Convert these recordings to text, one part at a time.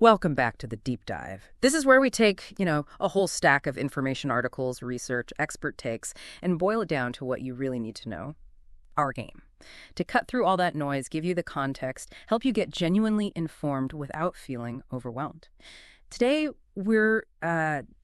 Welcome back to the Deep Dive. This is where we take, a whole stack of information articles, research, expert takes, and boil it down to what you really need to know. Our game. To cut through all that noise, give you the context, help you get genuinely informed without feeling overwhelmed. Today, we're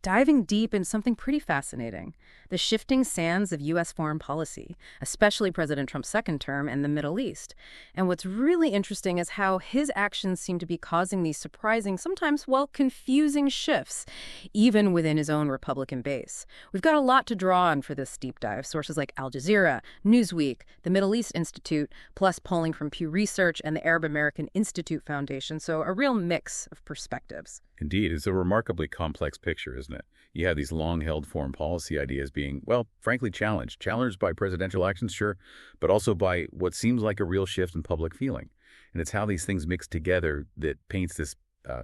diving deep into something pretty fascinating, the shifting sands of U.S. foreign policy, especially President Trump's second term and the Middle East. And what's really interesting is how his actions seem to be causing these surprising, sometimes, confusing shifts, even within his own Republican base. We've got a lot to draw on for this deep dive. Sources like Al Jazeera, Newsweek, the Middle East Institute, plus polling from Pew Research and the Arab American Institute Foundation, so a real mix of perspectives. Indeed, it's a remarkably complex picture, isn't it? You have these long-held foreign policy ideas being, frankly challenged. Challenged by presidential actions, sure, but also by what seems like a real shift in public feeling. And it's how these things mix together that paints this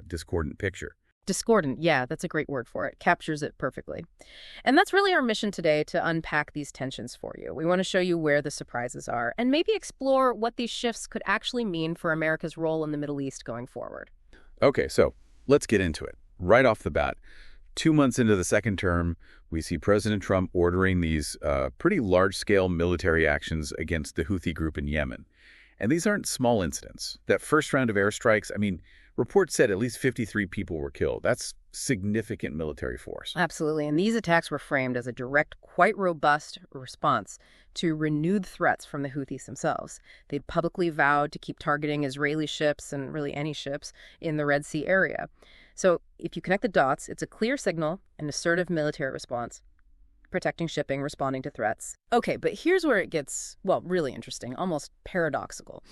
discordant picture. Discordant, yeah, that's a great word for it. Captures it perfectly. And that's really our mission today, to unpack these tensions for you. We want to show you where the surprises are and maybe explore what these shifts could actually mean for America's role in the Middle East going forward. Okay, so let's get into it. Right off the bat, 2 months into the second term, we see President Trump ordering these pretty large-scale military actions against the Houthi group in Yemen. And these aren't small incidents. That first round of airstrikes, reports said at least 53 people were killed. That's significant military force. Absolutely. And these attacks were framed as a direct, quite robust response to renewed threats from the Houthis themselves. They'd publicly vowed to keep targeting Israeli ships, and really any ships, in the Red Sea area. So if you connect the dots, it's a clear signal, an assertive military response, protecting shipping, responding to threats. Okay, but here's where it gets, really interesting, almost paradoxical.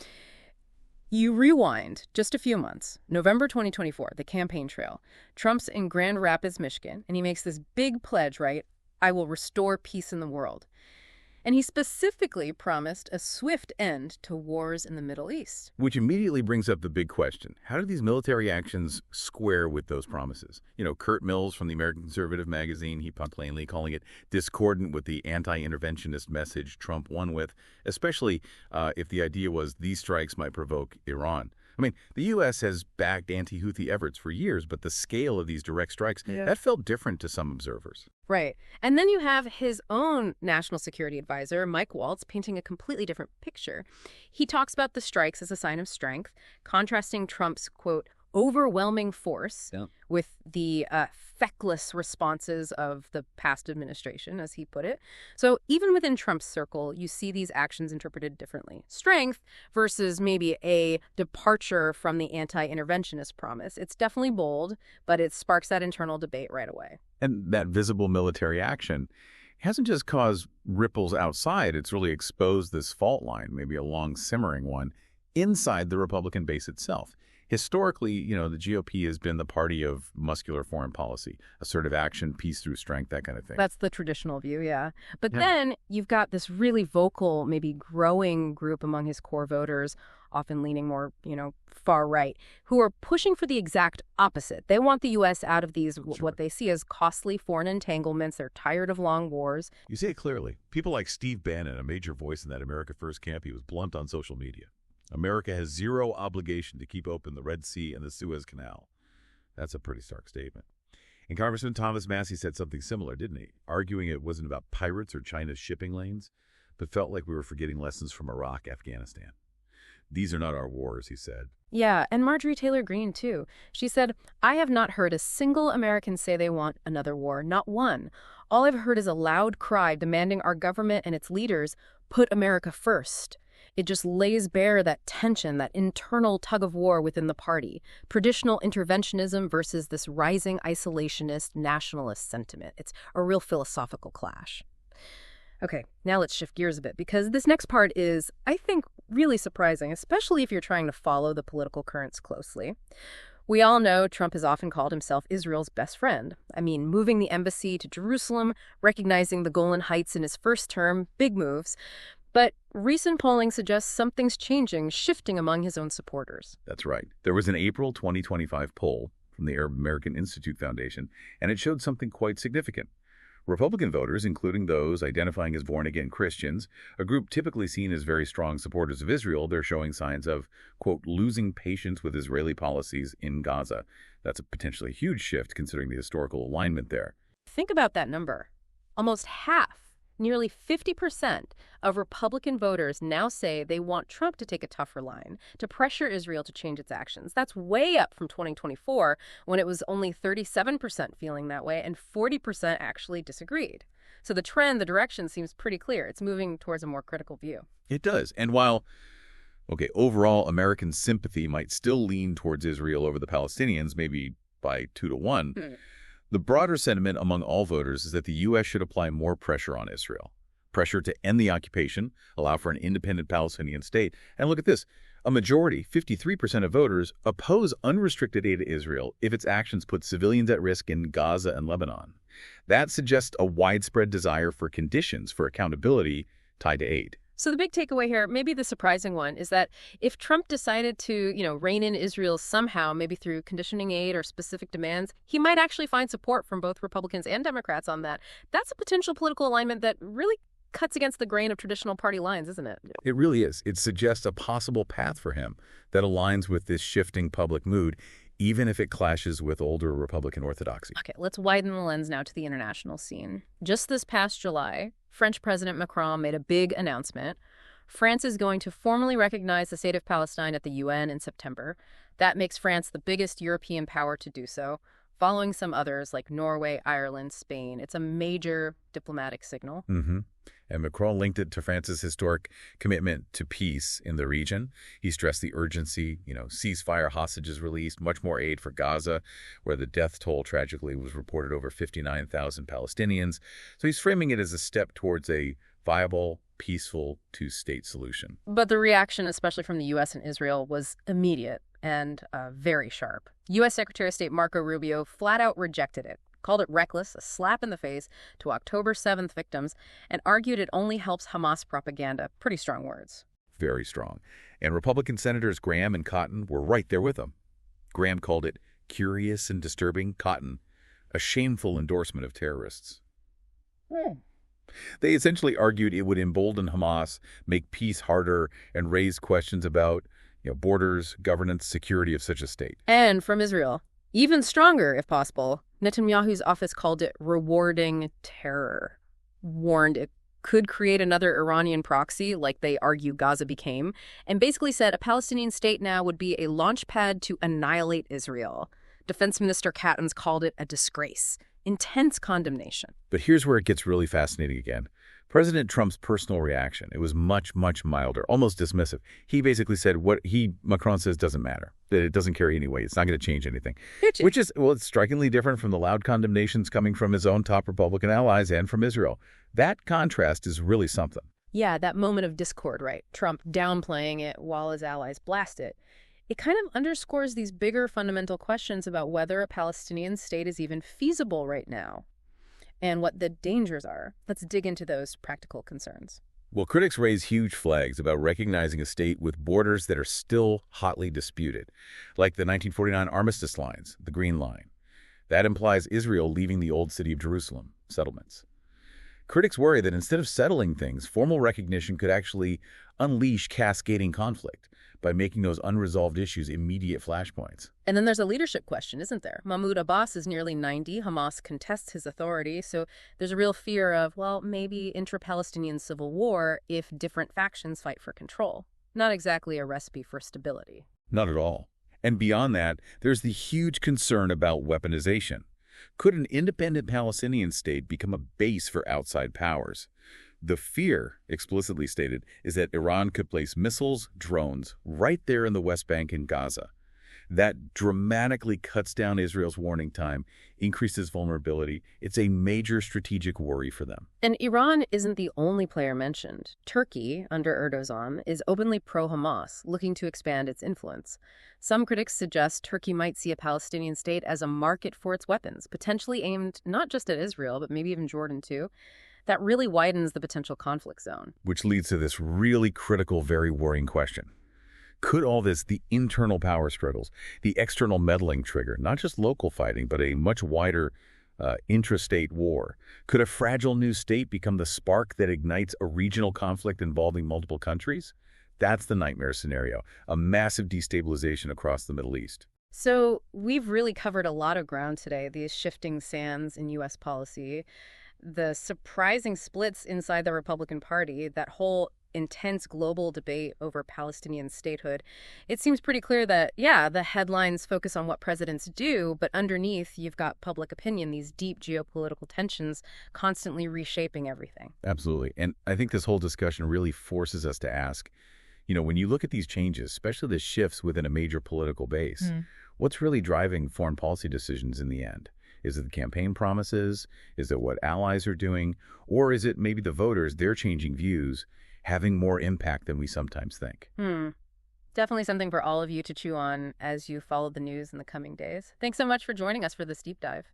You rewind just a few months, November 2024, the campaign trail. Trump's in Grand Rapids, Michigan, and he makes this big pledge, right? I will restore peace in the world. And he specifically promised a swift end to wars in the Middle East. Which immediately brings up the big question. How do these military actions square with those promises? Kurt Mills from the American Conservative magazine, he put plainly calling it discordant with the anti-interventionist message Trump won with, especially if the idea was these strikes might provoke Iran. The U.S. has backed anti-Houthi efforts for years, but the scale of these direct strikes, that felt different to some observers. Right. And then you have his own national security advisor, Mike Waltz, painting a completely different picture. He talks about the strikes as a sign of strength, contrasting Trump's, quote, overwhelming force with the feckless responses of the past administration, as he put it. So even within Trump's circle, you see these actions interpreted differently. Strength versus maybe a departure from the anti-interventionist promise. It's definitely bold, but it sparks that internal debate right away. And that visible military action hasn't just caused ripples outside, it's really exposed this fault line, maybe a long simmering one, inside the Republican base itself. Historically, the GOP has been the party of muscular foreign policy, assertive action, peace through strength, that kind of thing. That's the traditional view, yeah. But then you've got this really vocal, maybe growing group among his core voters, often leaning more, far right, who are pushing for the exact opposite. They want the U.S. out of these, what they see as costly foreign entanglements. They're tired of long wars. You see it clearly. People like Steve Bannon, a major voice in that America First camp, he was blunt on social media. America has zero obligation to keep open the Red Sea and the Suez Canal. That's a pretty stark statement. And Congressman Thomas Massie said something similar, didn't he? Arguing it wasn't about pirates or China's shipping lanes, but felt like we were forgetting lessons from Iraq, Afghanistan. These are not our wars, he said. Yeah, and Marjorie Taylor Greene, too. She said, I have not heard a single American say they want another war, not one. All I've heard is a loud cry demanding our government and its leaders put America first. It just lays bare that tension, that internal tug-of-war within the party, traditional interventionism versus this rising isolationist nationalist sentiment. It's a real philosophical clash. Okay, now let's shift gears a bit, because this next part is, I think, really surprising, especially if you're trying to follow the political currents closely. We all know Trump has often called himself Israel's best friend. Moving the embassy to Jerusalem, recognizing the Golan Heights in his first term, big moves. But recent polling suggests something's changing, shifting among his own supporters. That's right. There was an April 2025 poll from the Arab American Institute Foundation, and it showed something quite significant. Republican voters, including those identifying as born-again Christians, a group typically seen as very strong supporters of Israel, they're showing signs of, quote, losing patience with Israeli policies in Gaza. That's a potentially huge shift considering the historical alignment there. Think about that number. Almost half, nearly 50% of Republican voters now say they want Trump to take a tougher line, to pressure Israel to change its actions. That's way up from 2024, when it was only 37% feeling that way and 40% actually disagreed. So the trend, the direction seems pretty clear. It's moving towards a more critical view. It does. And while, overall American sympathy might still lean towards Israel over the Palestinians, maybe by 2-1, the broader sentiment among all voters is that the U.S. should apply more pressure on Israel. Pressure to end the occupation, allow for an independent Palestinian state. And look at this. A majority, 53% of voters, oppose unrestricted aid to Israel if its actions put civilians at risk in Gaza and Lebanon. That suggests a widespread desire for conditions for accountability tied to aid. So the big takeaway here, maybe the surprising one, is that if Trump decided to, rein in Israel somehow, maybe through conditioning aid or specific demands, he might actually find support from both Republicans and Democrats on that. That's a potential political alignment that really cuts against the grain of traditional party lines, isn't it? It really is. It suggests a possible path for him that aligns with this shifting public mood, even if it clashes with older Republican orthodoxy. Okay, let's widen the lens now to the international scene. Just this past July, French President Macron made a big announcement. France is going to formally recognize the state of Palestine at the UN in September. That makes France the biggest European power to do so, following some others like Norway, Ireland, Spain. It's a major diplomatic signal. And Macron linked it to France's historic commitment to peace in the region. He stressed the urgency, ceasefire, hostages released, much more aid for Gaza, where the death toll tragically was reported over 59,000 Palestinians. So he's framing it as a step towards a viable, peaceful two-state solution. But the reaction, especially from the U.S. and Israel, was immediate and very sharp. U.S. Secretary of State Marco Rubio flat out rejected it, called it reckless, a slap in the face to October 7th victims, and argued it only helps Hamas propaganda. Pretty strong words. Very strong. And Republican Senators Graham and Cotton were right there with him. Graham called it curious and disturbing. Cotton, a shameful endorsement of terrorists. They essentially argued it would embolden Hamas, make peace harder, and raise questions about borders, governance, security of such a state. And from Israel, even stronger if possible, Netanyahu's office called it rewarding terror, warned it could create another Iranian proxy like they argue Gaza became, and basically said a Palestinian state now would be a launchpad to annihilate Israel. Defense Minister Katz called it a disgrace. Intense condemnation. But here's where it gets really fascinating again. President Trump's personal reaction, it was much, much milder, almost dismissive. He basically said what Macron says doesn't matter, that it doesn't carry any weight. It's not going to change anything. Which is, it's strikingly different from the loud condemnations coming from his own top Republican allies and from Israel. That contrast is really something. Yeah, that moment of discord, right? Trump downplaying it while his allies blast it. It kind of underscores these bigger fundamental questions about whether a Palestinian state is even feasible right now and what the dangers are. Let's dig into those practical concerns. Well, critics raise huge flags about recognizing a state with borders that are still hotly disputed, like the 1949 armistice lines, the Green Line. That implies Israel leaving the old city of Jerusalem, settlements. Critics worry that instead of settling things, formal recognition could actually unleash cascading conflict by making those unresolved issues immediate flashpoints. And then there's a leadership question, isn't there? Mahmoud Abbas is nearly 90. Hamas contests his authority. So there's a real fear of, maybe intra-Palestinian civil war if different factions fight for control. Not exactly a recipe for stability. Not at all. And beyond that, there's the huge concern about weaponization. Could an independent Palestinian state become a base for outside powers? The fear, explicitly stated, is that Iran could place missiles, drones, right there in the West Bank and Gaza. That dramatically cuts down Israel's warning time, increases vulnerability. It's a major strategic worry for them. And Iran isn't the only player mentioned. Turkey, under Erdogan, is openly pro-Hamas, looking to expand its influence. Some critics suggest Turkey might see a Palestinian state as a market for its weapons, potentially aimed not just at Israel, but maybe even Jordan too. That really widens the potential conflict zone. Which leads to this really critical, very worrying question. Could all this, the internal power struggles, the external meddling trigger, not just local fighting, but a much wider intrastate war. Could a fragile new state become the spark that ignites a regional conflict involving multiple countries? That's the nightmare scenario, a massive destabilization across the Middle East. So we've really covered a lot of ground today, these shifting sands in U.S. policy, the surprising splits inside the Republican Party, that whole intense global debate over Palestinian statehood. It seems pretty clear that, yeah, the headlines focus on what presidents do, but underneath you've got public opinion, these deep geopolitical tensions constantly reshaping everything. Absolutely. And I think this whole discussion really forces us to ask, when you look at these changes, especially the shifts within a major political base, what's really driving foreign policy decisions in the end? Is it the campaign promises? Is it what allies are doing? Or is it maybe the voters, their changing views, having more impact than we sometimes think? Definitely something for all of you to chew on as you follow the news in the coming days. Thanks so much for joining us for this deep dive.